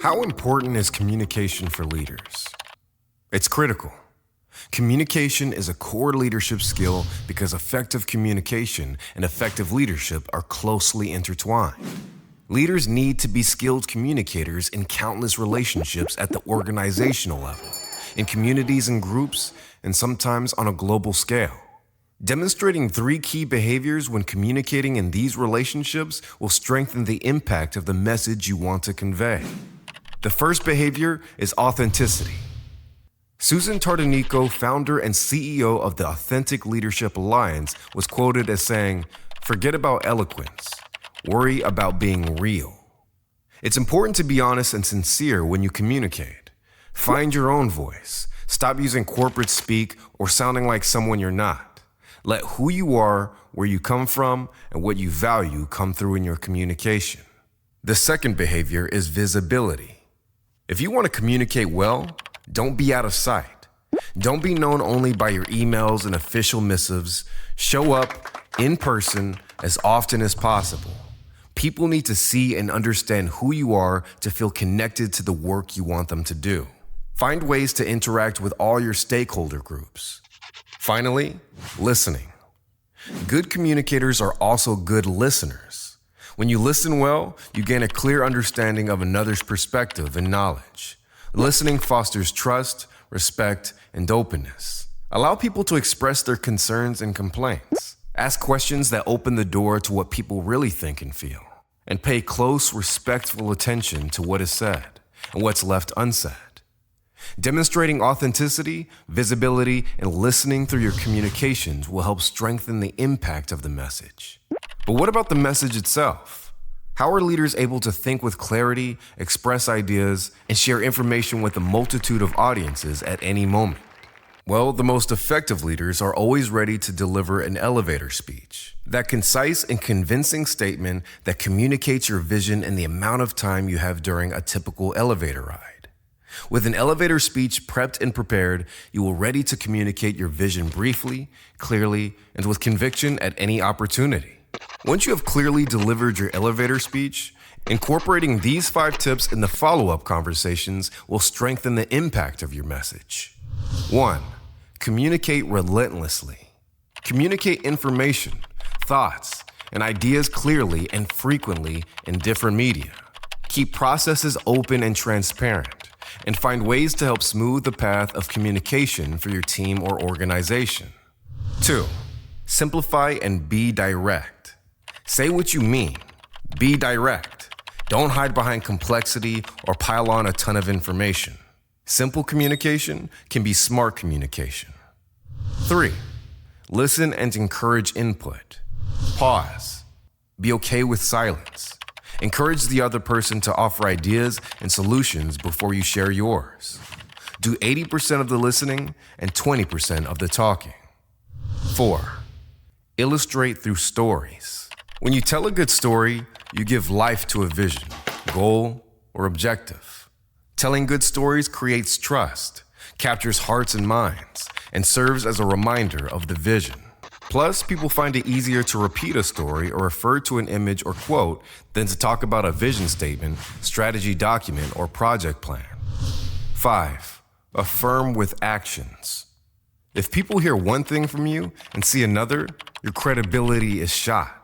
How important is communication for leaders? It's critical. Communication is a core leadership skill because effective communication and effective leadership are closely intertwined. Leaders need to be skilled communicators in countless relationships at the organizational level, in communities and groups, and sometimes on a global scale. Demonstrating 3 key behaviors when communicating in these relationships will strengthen the impact of the message you want to convey. The first behavior is authenticity. Susan Tardanico, founder and CEO of the Authentic Leadership Alliance, was quoted as saying, "Forget about eloquence. Worry about being real." It's important to be honest and sincere when you communicate. Find your own voice. Stop using corporate speak or sounding like someone you're not. Let who you are, where you come from, and what you value come through in your communication. The second behavior is visibility. If you want to communicate well, don't be out of sight. Don't be known only by your emails and official missives. Show up in person as often as possible. People need to see and understand who you are to feel connected to the work you want them to do. Find ways to interact with all your stakeholder groups. Finally, listening. Good communicators are also good listeners. When you listen well, you gain a clear understanding of another's perspective and knowledge. Listening fosters trust, respect, and openness. Allow people to express their concerns and complaints. Ask questions that open the door to what people really think and feel. And pay close, respectful attention to what is said and what's left unsaid. Demonstrating authenticity, visibility, and listening through your communications will help strengthen the impact of the message. But what about the message itself? How are leaders able to think with clarity, express ideas, and share information with a multitude of audiences at any moment? Well, the most effective leaders are always ready to deliver an elevator speech. That concise and convincing statement that communicates your vision in the amount of time you have during a typical elevator ride. With an elevator speech prepped and prepared, you will ready to communicate your vision briefly, clearly, and with conviction at any opportunity. Once you have clearly delivered your elevator speech, incorporating these 5 tips in the follow-up conversations will strengthen the impact of your message. 1. Communicate relentlessly. Communicate information, thoughts, and ideas clearly and frequently in different media. Keep processes open and transparent, and find ways to help smooth the path of communication for your team or organization. 2. Simplify and be direct. Say what you mean. Be direct. Don't hide behind complexity or pile on a ton of information. Simple communication can be smart communication. 3. Listen and encourage input. Pause. Be okay with silence. Encourage the other person to offer ideas and solutions before you share yours. Do 80% of the listening and 20% of the talking. 4. Illustrate through stories. When you tell a good story, you give life to a vision, goal, or objective. Telling good stories creates trust, captures hearts and minds, and serves as a reminder of the vision. Plus, people find it easier to repeat a story or refer to an image or quote than to talk about a vision statement, strategy document, or project plan. 5. Affirm with actions. If people hear one thing from you and see another, your credibility is shot.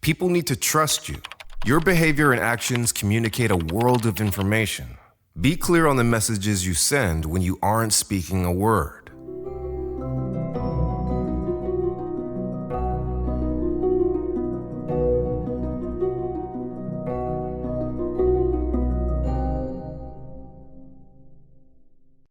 People need to trust you. Your behavior and actions communicate a world of information. Be clear on the messages you send when you aren't speaking a word.